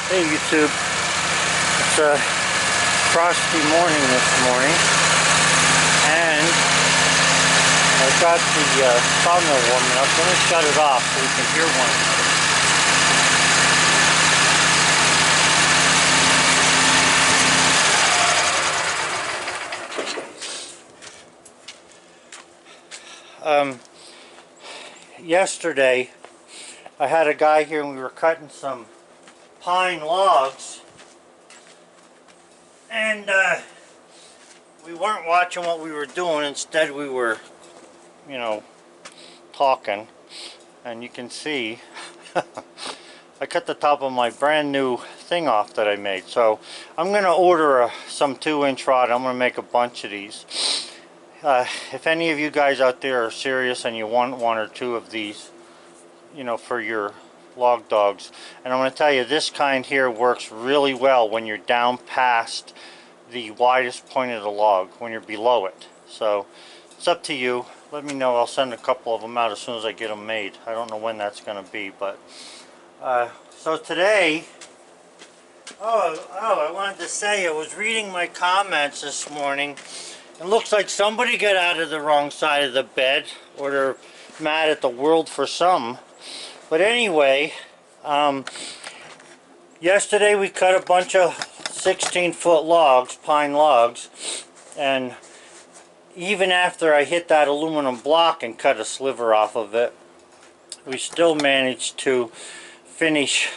Hey YouTube, it's a frosty morning this morning, and I've got the sawmill warming up. Let me shut it off so we can hear one another. Yesterday I had a guy here and we were cutting some pine logs, and we weren't watching what we were doing. Instead we were, talking, and you can see I cut the top of my brand new thing off that I made. So I'm gonna order some 2-inch rod. I'm gonna make a bunch of these. If any of you guys out there are serious and you want one or two of these, for your log dogs, and I'm going to tell you, this kind here works really well when you're down past the widest point of the log, when you're below it. So it's up to you. Let me know. I'll send a couple of them out as soon as I get them made. I don't know when that's going to be, but so today, I wanted to say, I was reading my comments this morning. It looks like somebody got out of the wrong side of the bed, or they're mad at the world for some. But anyway, yesterday we cut a bunch of 16-foot logs, pine logs, and even after I hit that aluminum block and cut a sliver off of it, we still managed to finish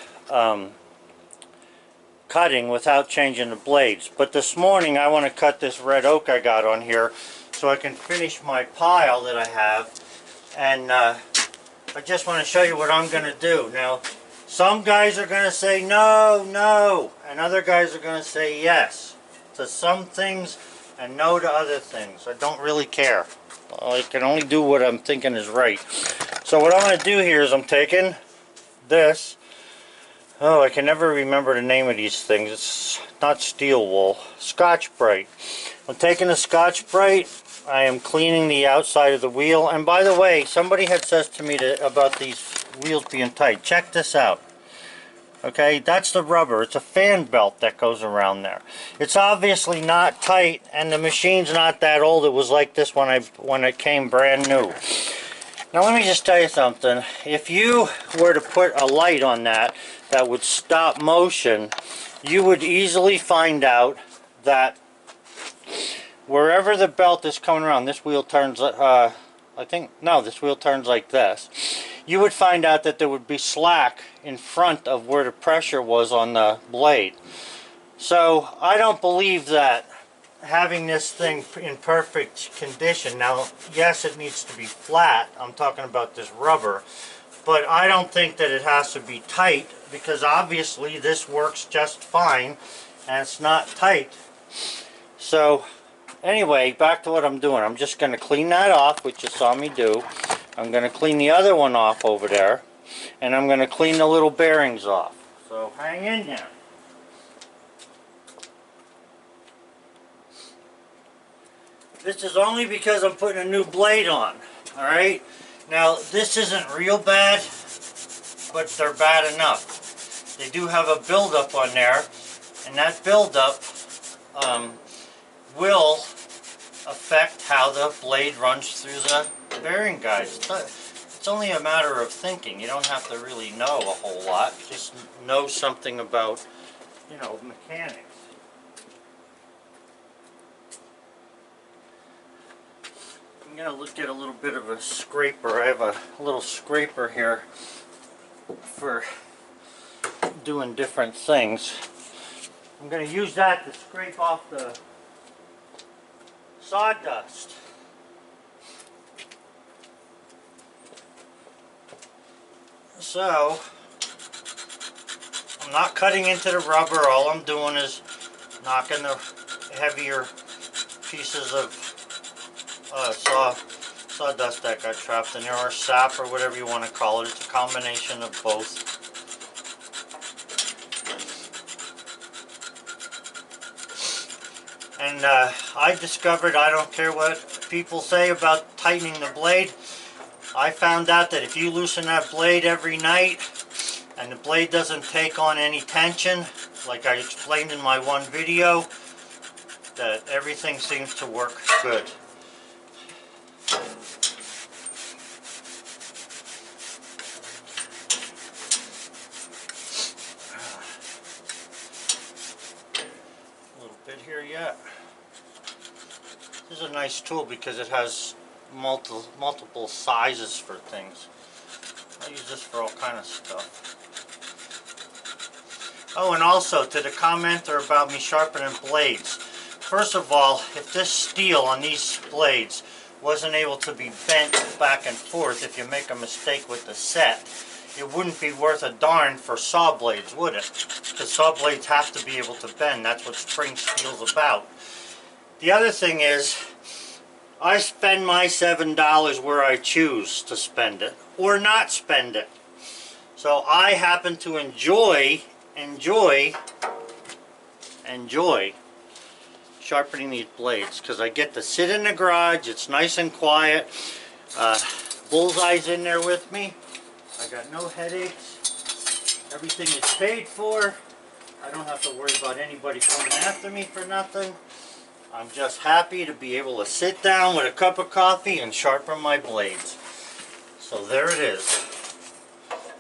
cutting without changing the blades. But this morning I want to cut this red oak I got on here so I can finish my pile that I have, and I just want to show you what I'm going to do. Now, some guys are going to say no, no, and other guys are going to say yes to some things and no to other things. I don't really care. I can only do what I'm thinking is right. So what I'm going to do here is I'm taking this. Oh, I can never remember the name of these things. It's not steel wool. Scotch-Brite. I'm taking the Scotch-Brite. I am cleaning the outside of the wheel. And by the way, somebody had said to me about these wheels being tight. Check this out. Okay, that's the rubber. It's a fan belt that goes around there. It's obviously not tight, and the machine's not that old. It was like this when it came brand new. Now let me just tell you something. If you were to put a light on that would stop motion, you would easily find out that wherever the belt is coming around, this wheel turns, this wheel turns like this. You would find out that there would be slack in front of where the pressure was on the blade. So I don't believe that having this thing in perfect condition. Now, yes, it needs to be flat. I'm talking about this rubber. But I don't think that it has to be tight, because obviously this works just fine and it's not tight. So anyway, back to what I'm doing. I'm just going to clean that off, which you saw me do. I'm going to clean the other one off over there, and I'm going to clean the little bearings off. So hang in there. This is only because I'm putting a new blade on. Alright? Now, this isn't real bad, but they're bad enough. They do have a buildup on there, and that buildup will affect how the blade runs through the bearing guides. It's only a matter of thinking. You don't have to really know a whole lot. Just know something about, mechanics. I'm going to get a little bit of a scraper. I have a little scraper here for doing different things. I'm going to use that to scrape off the sawdust. So, I'm not cutting into the rubber. All I'm doing is knocking the heavier pieces of sawdust that got trapped in there, or sap, or whatever you want to call it. It's a combination of both. And I discovered, I don't care what people say about tightening the blade, I found out that if you loosen that blade every night and the blade doesn't take on any tension, like I explained in my one video, that everything seems to work good. A little bit here yet. This is a nice tool because it has multiple sizes for things. I use this for all kind of stuff. Oh, and also to the commenter about me sharpening blades. First of all, if this steel on these blades wasn't able to be bent back and forth, if you make a mistake with the set, it wouldn't be worth a darn for saw blades, would it? Because saw blades have to be able to bend. That's what spring steel's about. The other thing is, I spend my $7 where I choose to spend it, or not spend it. So I happen to enjoy sharpening these blades, because I get to sit in the garage, it's nice and quiet, Bullseye's in there with me, I got no headaches, everything is paid for, I don't have to worry about anybody coming after me for nothing. I'm just happy to be able to sit down with a cup of coffee and sharpen my blades. So there it is.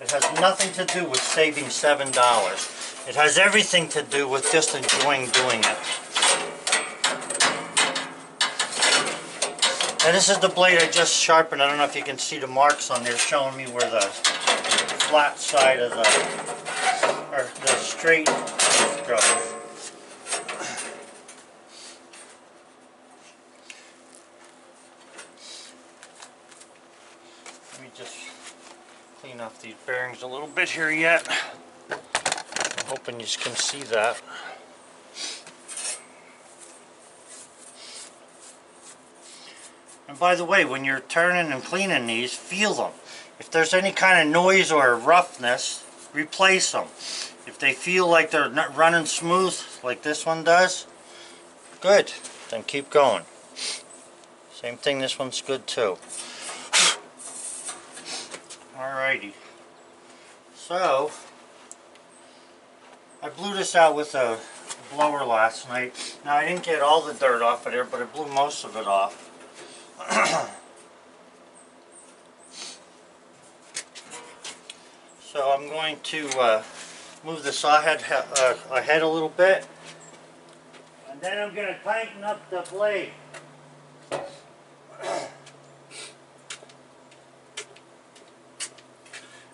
It has nothing to do with saving $7. It has everything to do with just enjoying doing it. And this is the blade I just sharpened. I don't know if you can see the marks on there showing me where the flat side of or the straight goes. Let me just clean off these bearings a little bit here yet. I'm hoping you can see that. And by the way, when you're turning and cleaning these, feel them. If there's any kind of noise or roughness, replace them. If they feel like they're not running smooth, like this one does, good, then keep going. Same thing, this one's good too. Alrighty. So, I blew this out with a blower last night. Now I didn't get all the dirt off of there, but I blew most of it off. So I'm going to move the saw head ahead a little bit, and then I'm going to tighten up the blade.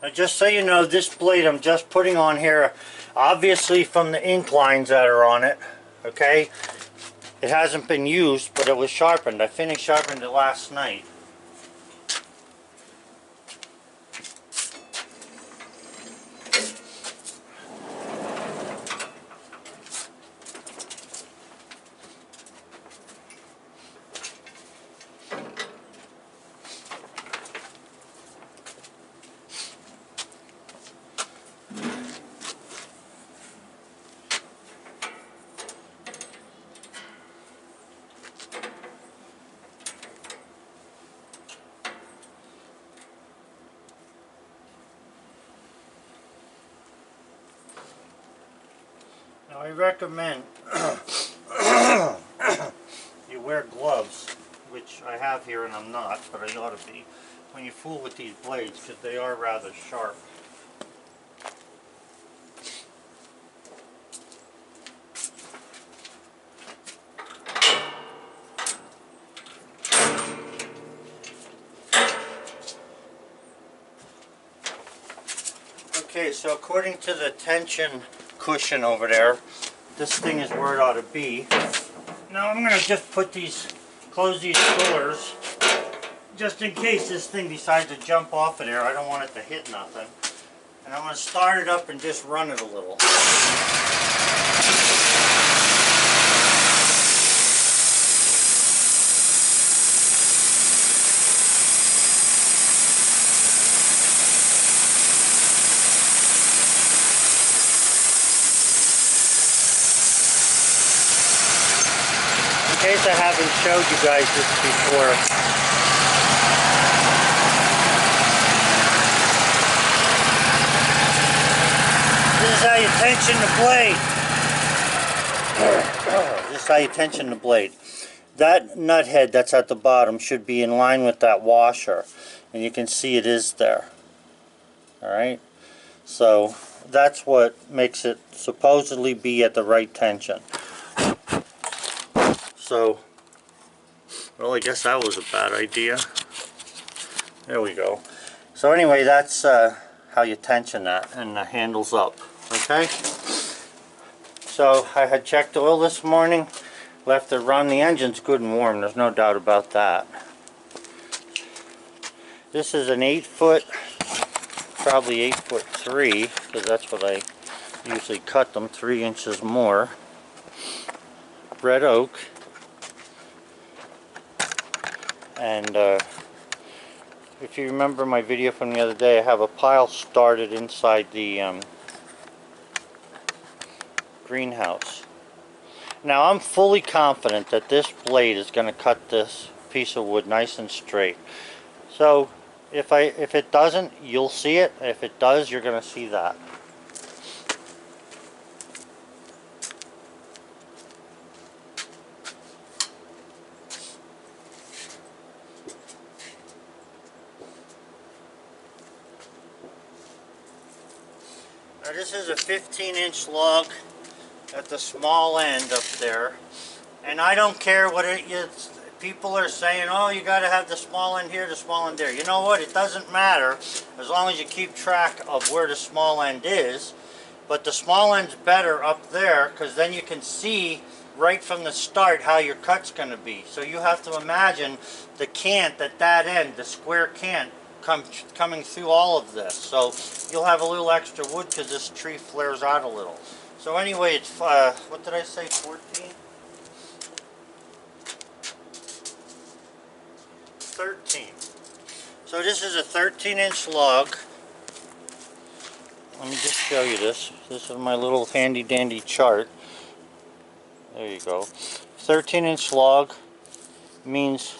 Now just so you know, this blade I'm just putting on here, obviously from the ink lines that are on it, okay? It hasn't been used, but it was sharpened. I finished sharpening it last night. Now I recommend you wear gloves, which I have here and I'm not, but I ought to be, when you fool with these blades, because they are rather sharp. Okay, so according to the tension cushion over there, this thing is where it ought to be. Now I'm going to just close these pullers, just in case this thing decides to jump off of there. I don't want it to hit nothing. And I'm going to start it up and just run it a little. In case I haven't showed you guys this before, how you tension the blade. This is how you tension the blade. That nut head that's at the bottom should be in line with that washer, and you can see it is there. Alright, so that's what makes it supposedly be at the right tension. So, well, I guess that was a bad idea. There we go. So anyway, that's how you tension that, and the handle's up. Okay, so I had checked oil this morning, left it run. The engine's good and warm, there's no doubt about that. This is an 8-foot, probably 8'3", because that's what I usually cut them, 3 inches more. Red oak, and if you remember my video from the other day, I have a pile started inside the greenhouse. Now I'm fully confident that this blade is going to cut this piece of wood nice and straight. So if it doesn't, you'll see it. If it does, you're going to see that. Now this is a 15-inch log at the small end up there, and I don't care what it is. People are saying, oh, you got to have the small end here, the small end there. You know what? It doesn't matter as long as you keep track of where the small end is. But the small end's better up there, because then you can see right from the start how your cut's going to be. So you have to imagine the cant at that end, the square cant, coming through all of this. So you'll have a little extra wood because this tree flares out a little. So anyway, it's, what did I say, 14? 13. So this is a 13-inch log. Let me just show you this. This is my little handy dandy chart. There you go. 13-inch log means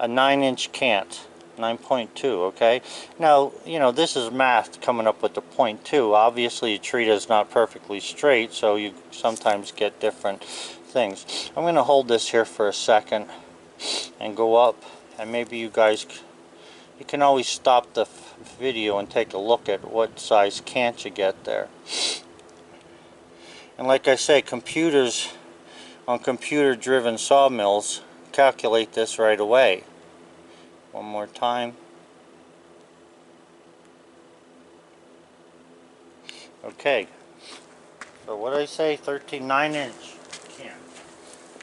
a 9-inch cant. 9.2, okay? Now, you know, this is math coming up with the 0.2. Obviously, a tree is not perfectly straight, so you sometimes get different things. I'm going to hold this here for a second and go up, and maybe you guys, you can always stop the video and take a look at what size cant you get there. And like I say, computers on computer-driven sawmills calculate this right away. One more time. Okay. So what did I say? 9-inch cant.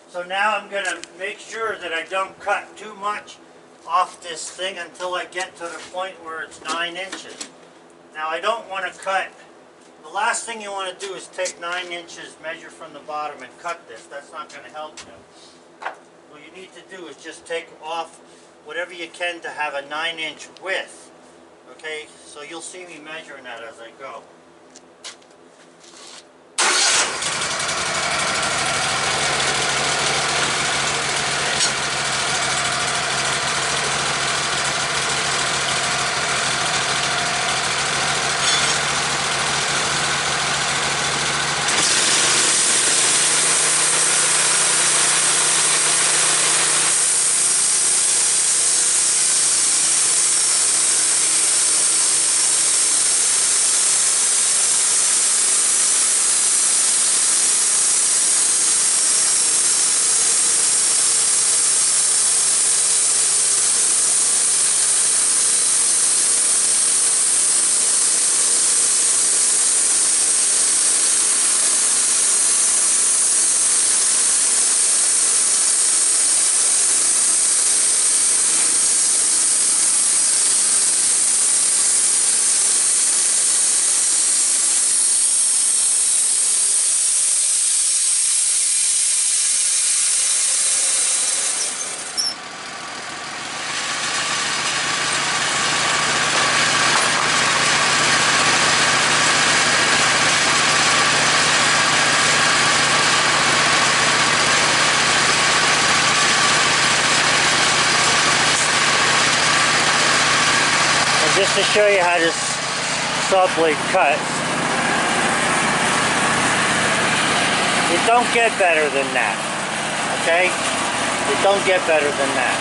So now I'm going to make sure that I don't cut too much off this thing until I get to the point where it's 9 inches. Now I don't want to cut. The last thing you want to do is take 9 inches, measure from the bottom, and cut this. That's not going to help you. What you need to do is just take off whatever you can to have a 9-inch width. Okay, so you'll see me measuring that as I go. Just to show you how this saw blade cuts. It don't get better than that. Okay? It don't get better than that.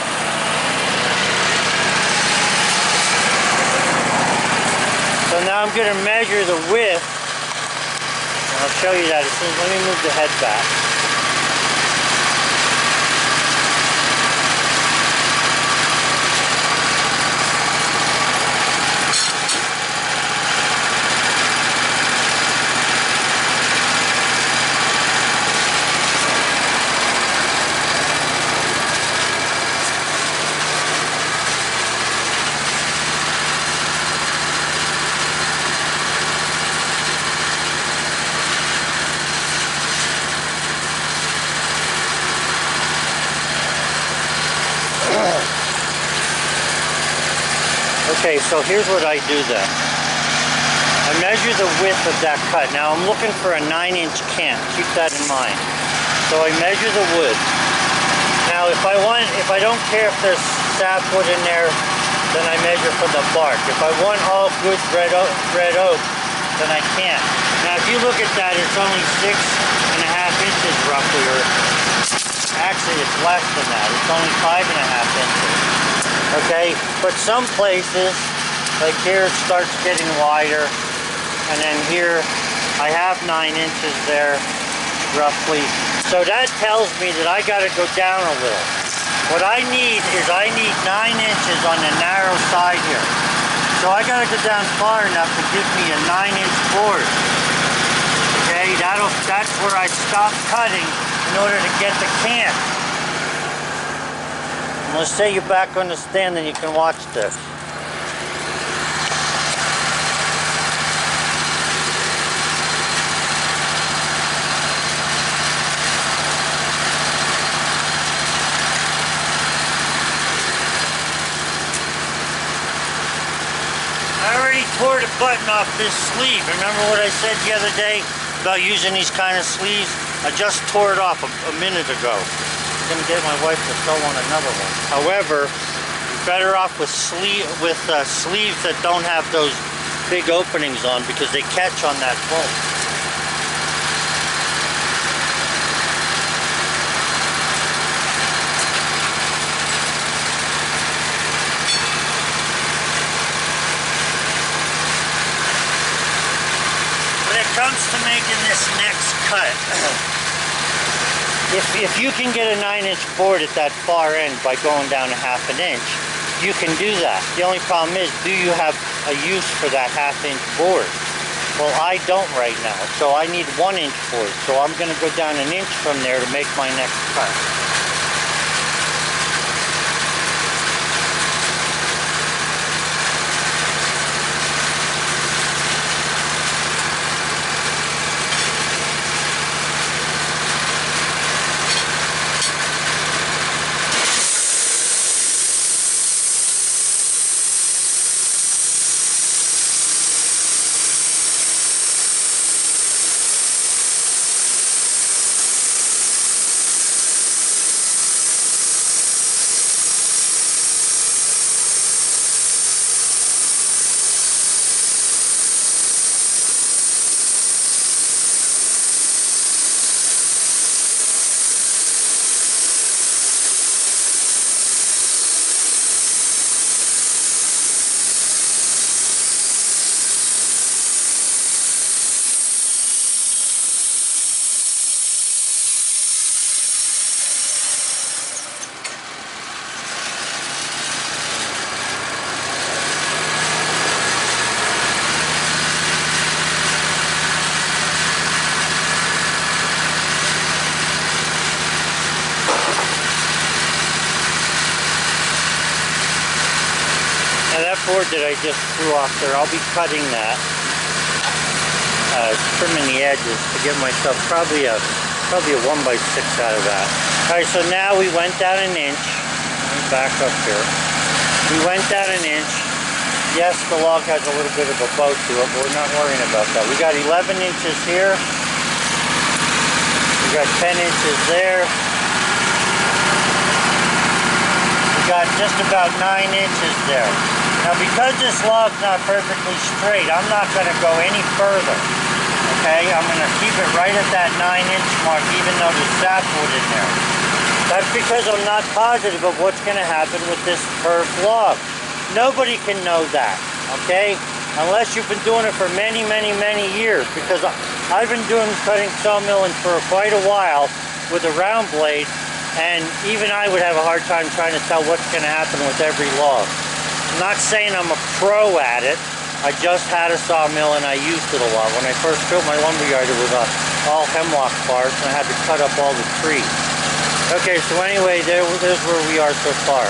So now I'm going to measure the width. And I'll show you that as soon as, let me move the head back. Okay, so here's what I do then. I measure the width of that cut. Now I'm looking for a 9-inch cant. Keep that in mind. So I measure the wood. Now if I don't care if there's sapwood in there, then I measure from the bark. If I want all good red oak, then I can't. Now if you look at that, it's only 6.5 inches roughly, or actually it's less than that. It's only 5.5 inches. Okay, but some places, like here, it starts getting wider, and then here I have 9 inches there, roughly. So that tells me that I got to go down a little. What I need is 9 inches on the narrow side here. So I got to go down far enough to give me a 9-inch board. Okay, that's where I stop cutting in order to get the cant. Let's say you're back on the stand and you can watch this. I already tore the button off this sleeve. Remember what I said the other day about using these kind of sleeves? I just tore it off a minute ago. I'm going to get my wife to sew on another one. However, you're better off with sleeves that don't have those big openings on, because they catch on that bolt. When it comes to making this next cut, If you can get a 9-inch board at that far end by going down a 1/2 inch, you can do that. The only problem is, do you have a use for that 1/2 inch board? Well, I don't right now, so I need 1-inch board. So I'm going to go down 1 inch from there to make my next cut. Board that I just threw off there, I'll be cutting that, trimming the edges to give myself probably a 1x6 out of that. Alright, so now we went down 1 inch. Let me back up here. We went down 1 inch. Yes, the log has a little bit of a bow to it, but we're not worrying about that. We got 11 inches here. We got 10 inches there. We got just about 9 inches there. Now because this log's not perfectly straight, I'm not going to go any further, okay? I'm going to keep it right at that 9-inch mark, even though there's sapwood in there. That's because I'm not positive of what's going to happen with this curved log. Nobody can know that, okay? Unless you've been doing it for many, many, many years. Because I've been cutting sawmilling for quite a while with a round blade, and even I would have a hard time trying to tell what's going to happen with every log. I'm not saying I'm a pro at it. I just had a sawmill and I used it a lot. When I first built my lumberyard, it was all hemlock forest, and I had to cut up all the trees. Okay, so anyway, there's where we are so far.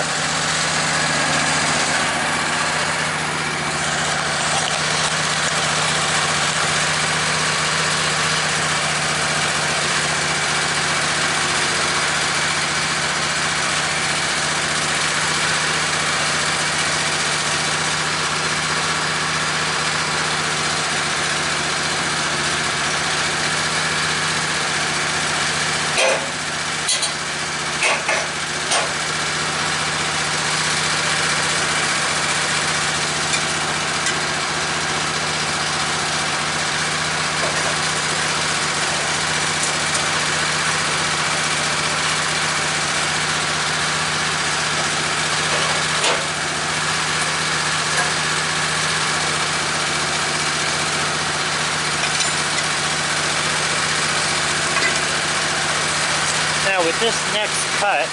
Now with this next cut,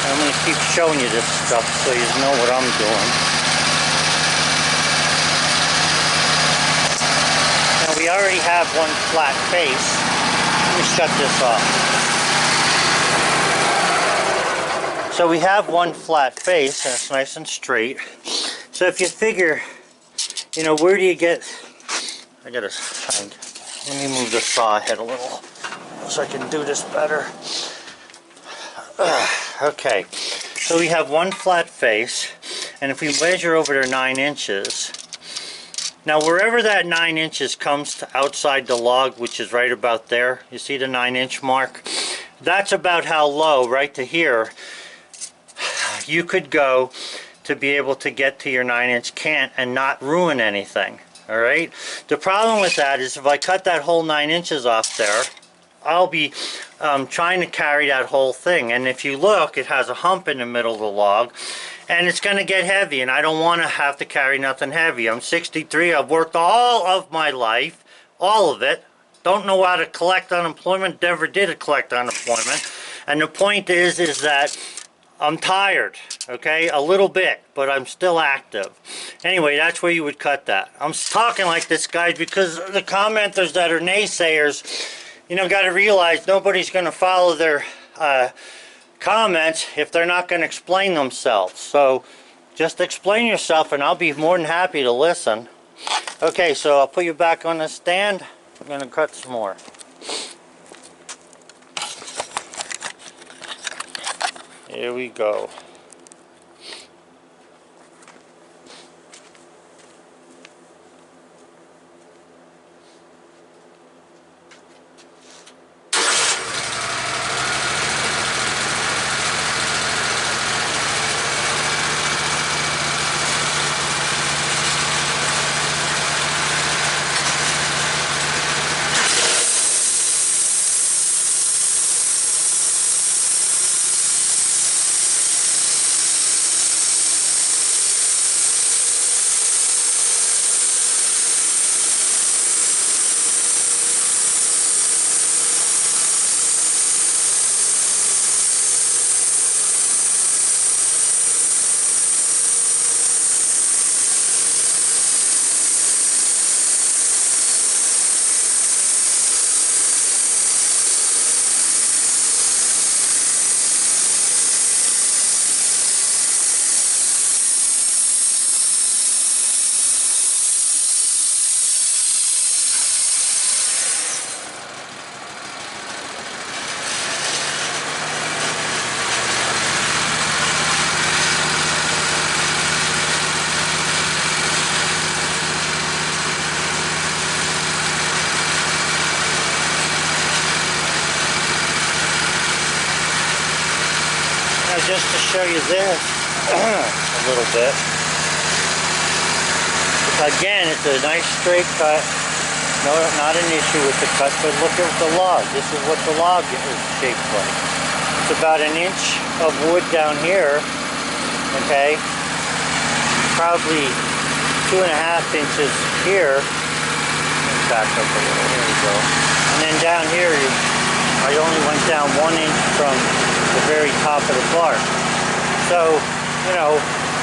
I'm going to keep showing you this stuff so you know what I'm doing. Now we already have one flat face. Let me shut this off. So we have one flat face and it's nice and straight. So if you figure, you know, where do you get, I gotta find, let me move the saw head a little so I can do this better. Okay, so we have one flat face, and if we measure over there 9 inches, now wherever that 9 inches comes to outside the log, which is right about there, you see the 9-inch mark? That's about how low, right to here, you could go to be able to get to your 9-inch cant and not ruin anything. Alright? The problem with that is if I cut that whole 9 inches off there, I'll be trying to carry that whole thing, and if you look, it has a hump in the middle of the log, and it's going to get heavy, and I don't want to have to carry nothing heavy. I'm 63, I've worked all of my life, all of it, don't know how to collect unemployment, never did collect unemployment, and the point is that I'm tired, okay, a little bit, but I'm still active. Anyway, that's where you would cut that. I'm talking like this, guys, because the commenters that are naysayers, you know, got to realize nobody's going to follow their comments if they're not going to explain themselves. So just explain yourself and I'll be more than happy to listen. Okay, so I'll put you back on the stand. I'm going to cut some more. Here we go. Just to show you this a little bit. Again, it's a nice straight cut. No, not an issue with the cut, but look at the log. This is what the log is shaped like. It's about an inch of wood down here, okay? Probably 2.5 inches here. Back up a little, here we go. And then down here, I only went down 1 inch from the very top of the bark. So, you know,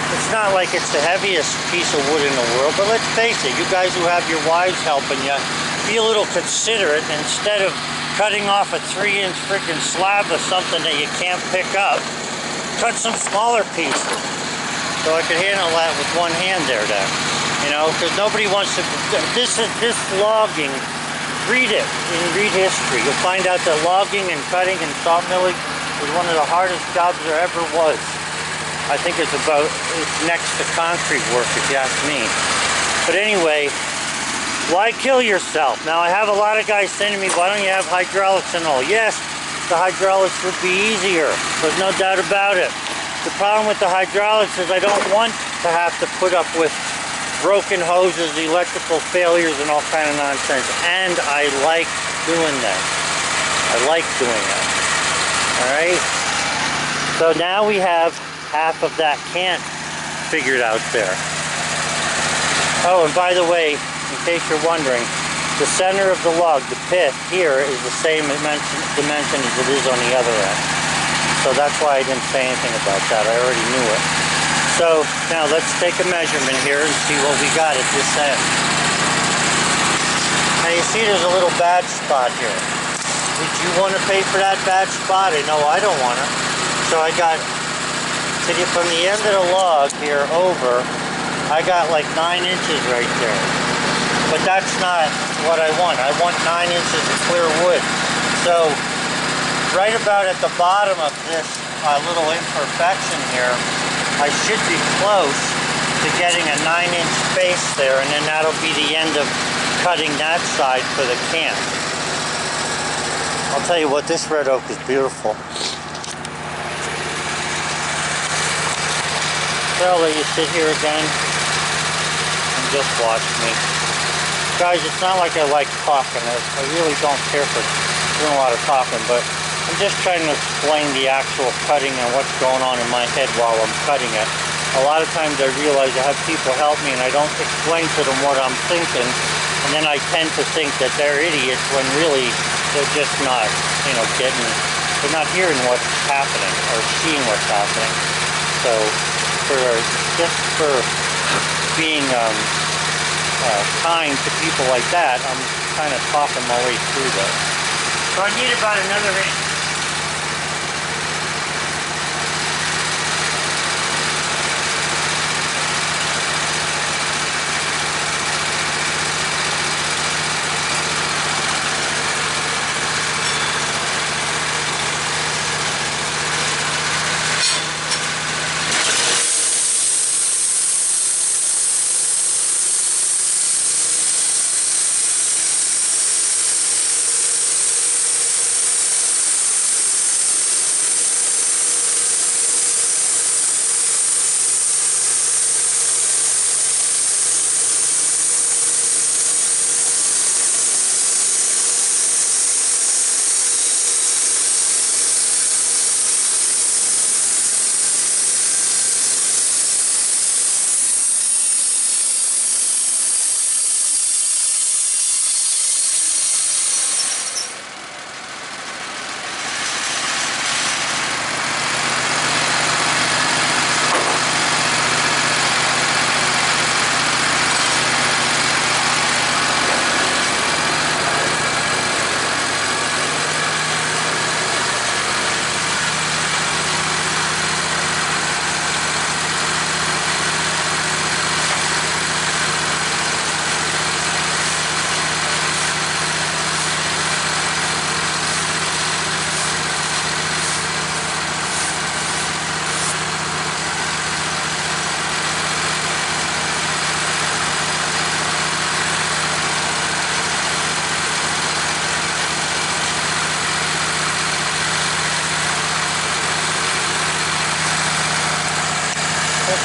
it's not like it's the heaviest piece of wood in the world, but let's face it, you guys who have your wives helping you, be a little considerate. Instead of cutting off a 3-inch freaking slab of something that you can't pick up, cut some smaller pieces. So I could handle that with one hand there then. You know, because nobody wants to, this logging, read it, read history. You'll find out that logging and cutting and sawmilling was one of the hardest jobs there ever was. I think it's next to concrete work, if you ask me. But anyway, why kill yourself? Now, I have a lot of guys saying to me, why don't you have hydraulics and all? Yes, the hydraulics would be easier. There's no doubt about it. The problem with the hydraulics is I don't want to have to put up with broken hoses, electrical failures, and all kind of nonsense. And I like doing that. I like doing that. All right? So now we have half of that cant figured out there. Oh, and by the way, in case you're wondering, the center of the log, the pith here, is the same dimension as it is on the other end. So that's why I didn't say anything about that. I already knew it. So now let's take a measurement here and see what we got at this end. Now you see there's a little bad spot here. Would you want to pay for that bad spot? I know I don't want to. So I got, to get from the end of the log here over, I got like 9 inches right there. But that's not what I want. I want 9 inches of clear wood. So right about at the bottom of this little imperfection here, I should be close to getting a 9-inch space there, and then that'll be the end of cutting that side for the cant. I'll tell you what, this red oak is beautiful. So I'll let you sit here again and just watch me. Guys, it's not like I like talking. I really don't care for doing a lot of talking, but I'm just trying to explain the actual cutting and what's going on in my head while I'm cutting it. A lot of times I realize I have people help me and I don't explain to them what I'm thinking, and then I tend to think that they're idiots when really they're just not, you know, they're not hearing what's happening or seeing what's happening. So just for being kind to people like that, I'm kind of talking my way through that. So I need about another inch.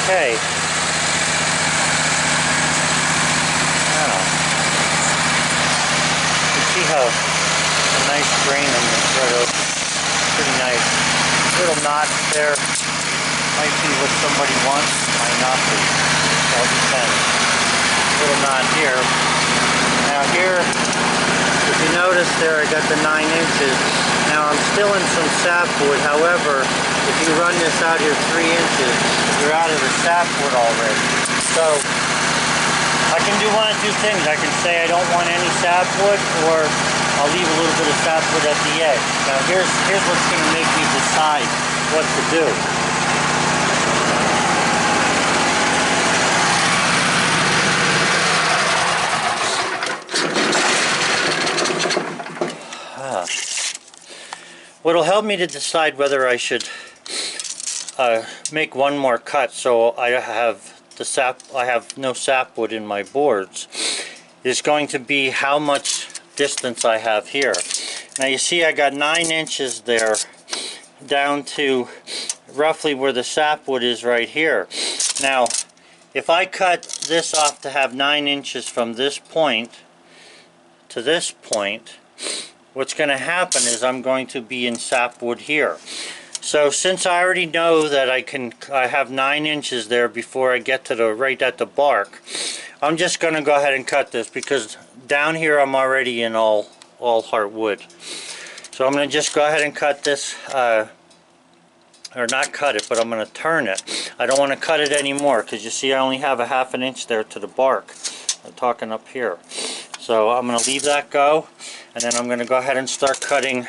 Okay. grain on this red oak. Pretty nice. Little knots there. Might be what somebody wants, might not be. All depends. Little knot here. Now here, if you notice there, I got the 9 inches. Now I'm still in some sapwood. However, if you run this out here 3 inches, you're out of the sapwood already. So I can do one of two things. I can say I don't want any sapwood, or I'll leave a little bit of sapwood at the edge. Now here's what's going to make me decide what to do. What'll help me to decide whether I should make one more cut so I have no sapwood in my boards is going to be how much distance I have here. Now you see I got 9 inches there down to roughly where the sapwood is right here. Now if I cut this off to have 9 inches from this point to this point, what's going to happen is I'm going to be in sapwood here. So since I already know that I have 9 inches there before I get to the right at the bark, I'm just going to go ahead and cut this, because down here I'm already in all heartwood. So I'm going to just go ahead and cut this, or not cut it, but I'm going to turn it. I don't want to cut it anymore, because you see I only have a 1/2 inch there to the bark. I'm talking up here. So I'm going to leave that go, and then I'm going to go ahead and start cutting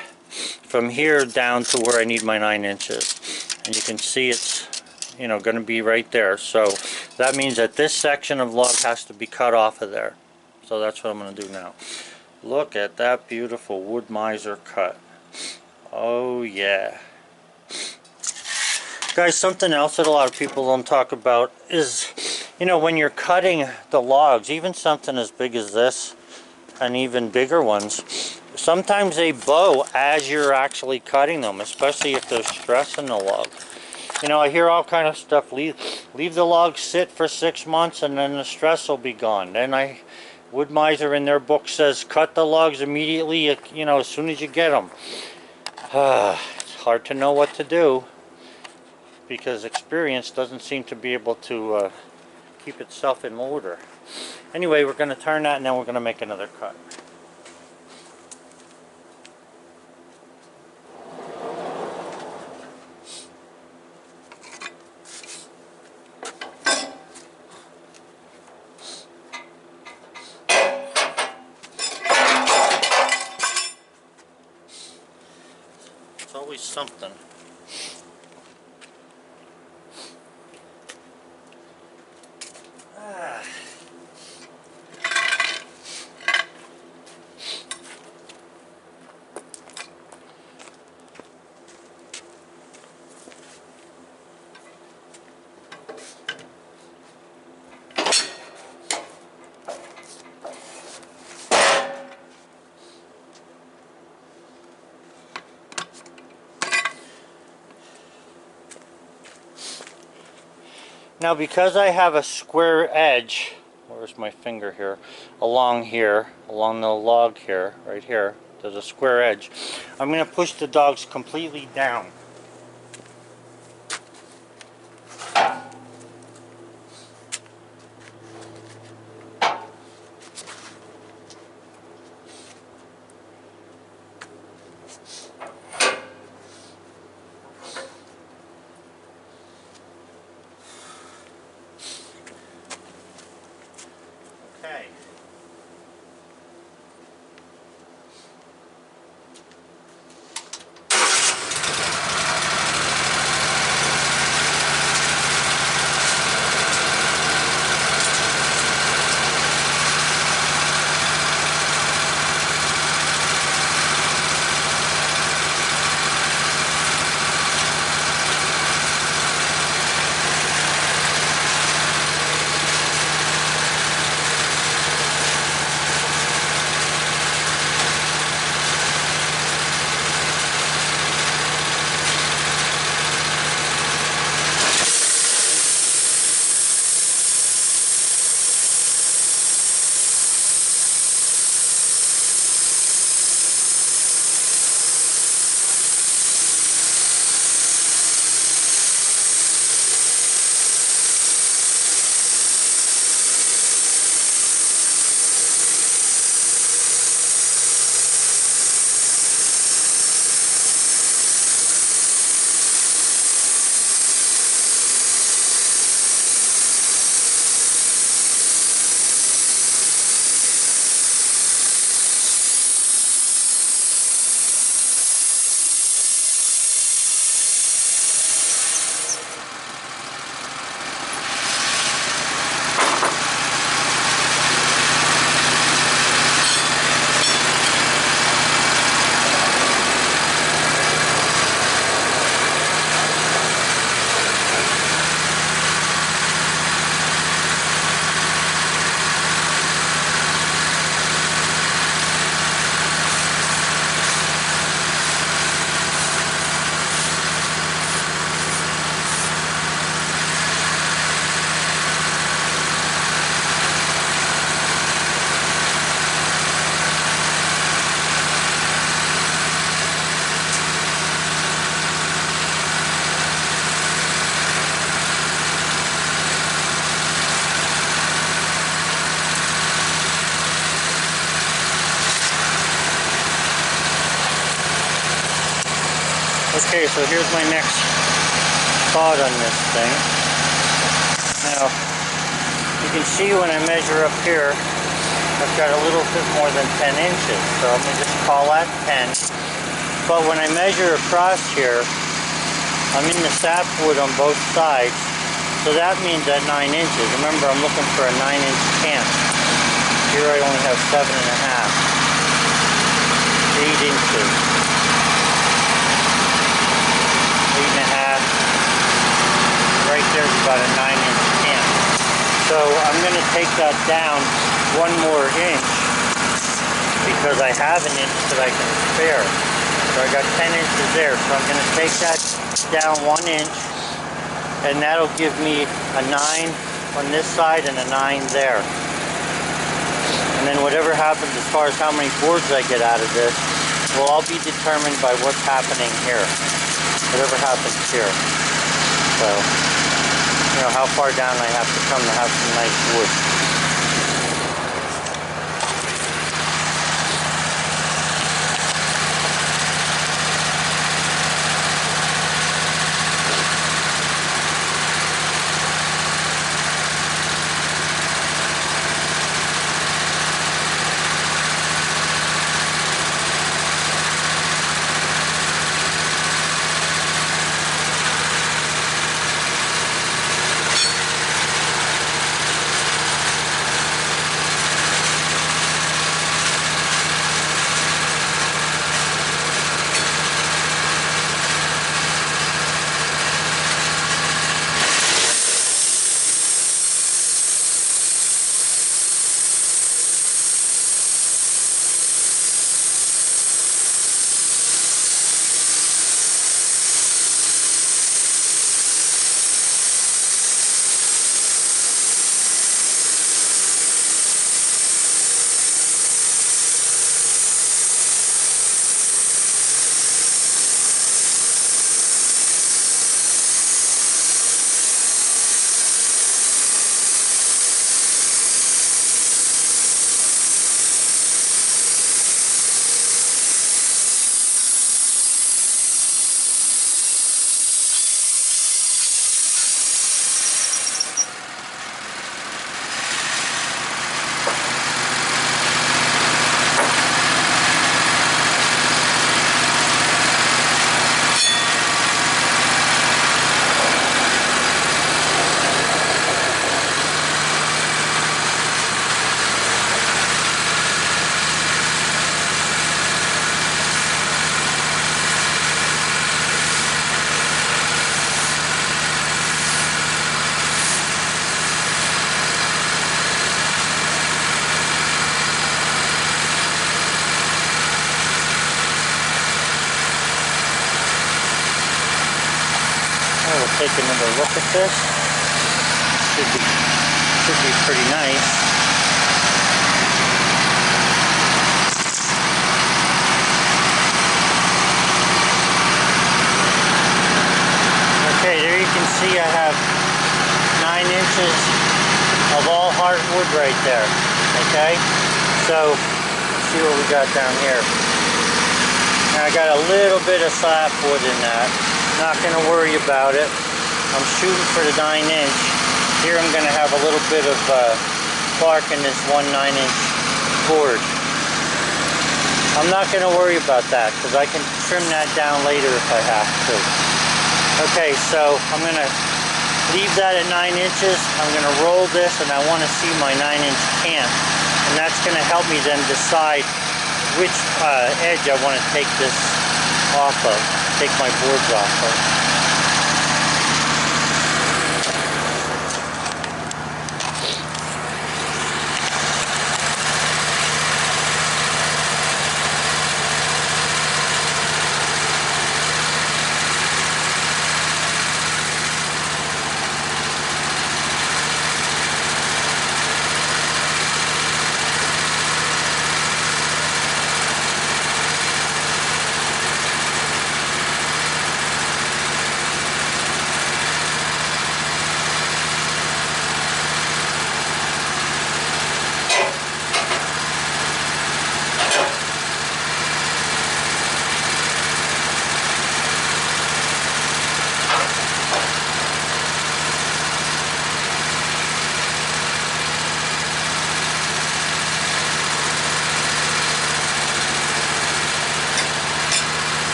from here down to where I need my 9 inches. And you can see it's, you know, going to be right there. So that means that this section of log has to be cut off of there. So that's what I'm going to do now. Look at that beautiful Woodmizer cut. Oh yeah. Guys, something else that a lot of people don't talk about is, you know, when you're cutting the logs, even something as big as this and even bigger ones, sometimes they bow as you're actually cutting them, especially if there's stress in the log. You know, I hear all kind of stuff, leave the log sit for 6 months and then the stress will be gone. Then Woodmizer in their book says cut the logs immediately, you know, as soon as you get them. It's hard to know what to do, because experience doesn't seem to be able to keep itself in order. Anyway, we're going to turn that and then we're going to make another cut. It's always something. Now because I have a square edge, where's my finger here, along the log here, right here, there's a square edge, I'm going to push the dogs completely down. Okay. Okay, so here's my next thought on this thing. Now, you can see when I measure up here, I've got a little bit more than 10 inches. So I'm going to just call that 10. But when I measure across here, I'm in the sapwood on both sides. So that means at 9 inches. Remember, I'm looking for a 9-inch cant. Here I only have 7.5. 8 inches. 8.5. Right there's about a 9-inch cant. So I'm going to take that down 1 more inch because I have an inch that I can spare. So I got 10 inches there. So I'm going to take that down 1 inch, and that'll give me a 9 on this side and a 9 there. And then whatever happens as far as how many boards I get out of this will all be determined by what's happening here. Whatever happens here. So, you know, how far down I have to come to have some nice wood. Take another look at this. Should be pretty nice. Okay, there you can see I have 9 inches of all heartwood right there. Okay, so let's see what we got down here. Now I got a little bit of sapwood in that. Not going to worry about it. I'm shooting for the 9-inch. Here I'm going to have a little bit of bark in this 1 9-inch board. I'm not going to worry about that because I can trim that down later if I have to. Okay, so I'm going to leave that at 9 inches. I'm going to roll this, and I want to see my 9-inch cant. And that's going to help me then decide which edge I want to take this off of. Take my boards off of.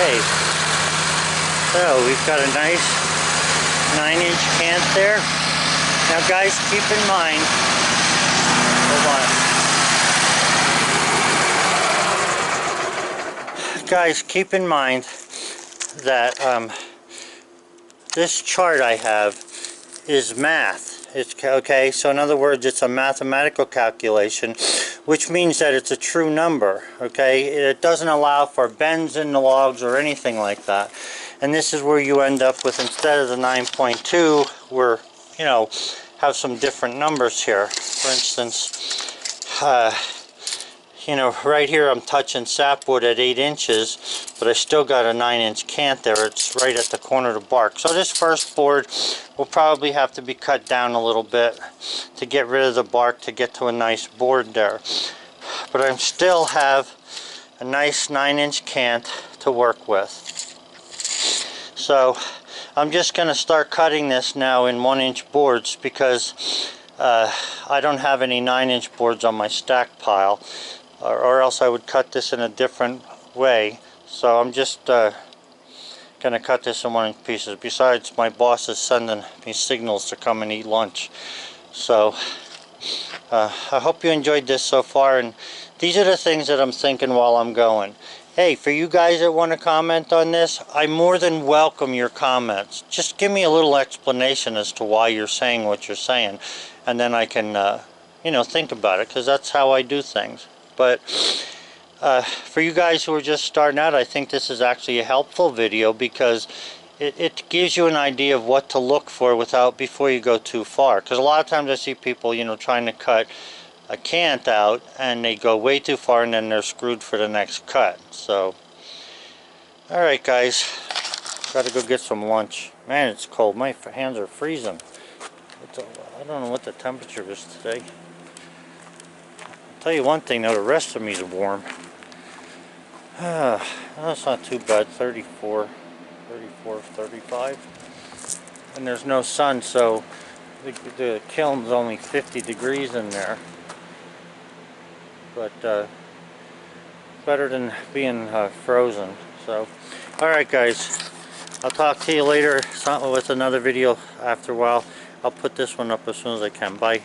Okay, so we've got a nice 9-inch cant there. Now guys, keep in mind, hold on. Guys, keep in mind that this chart I have is math. It's okay, so in other words, it's a mathematical calculation, which means that it's a true number. Okay, it doesn't allow for bends in the logs or anything like that. And this is where you end up with, instead of the 9.2, we're, you know, have some different numbers here. For instance, you know, right here I'm touching sapwood at 8 inches, but I still got a 9-inch cant there. It's right at the corner of the bark. So this first board will probably have to be cut down a little bit to get rid of the bark to get to a nice board there. But I still have a nice 9-inch cant to work with. So I'm just going to start cutting this now in 1-inch boards because I don't have any 9-inch boards on my stack pile, or else I would cut this in a different way. So I'm just going to cut this in 1-inch pieces. Besides, my boss is sending me signals to come and eat lunch. So I hope you enjoyed this so far, and these are the things that I'm thinking while I'm going. Hey, for you guys that want to comment on this, I more than welcome your comments. Just give me a little explanation as to why you're saying what you're saying, and then I can, you know, think about it, because that's how I do things. But for you guys who are just starting out, I think this is actually a helpful video, because it gives you an idea of what to look for before you go too far. Because a lot of times I see people, you know, trying to cut a cant out and they go way too far and then they're screwed for the next cut. So, alright guys, gotta go get some lunch. Man, it's cold. My hands are freezing. I don't know what the temperature is today. I'll tell you one thing though, the rest of me is warm. That's not too bad. 34, 35. And there's no sun, so the kiln's only 50 degrees in there. But better than being frozen. So, alright guys, I'll talk to you later with another video after a while. I'll put this one up as soon as I can. Bye.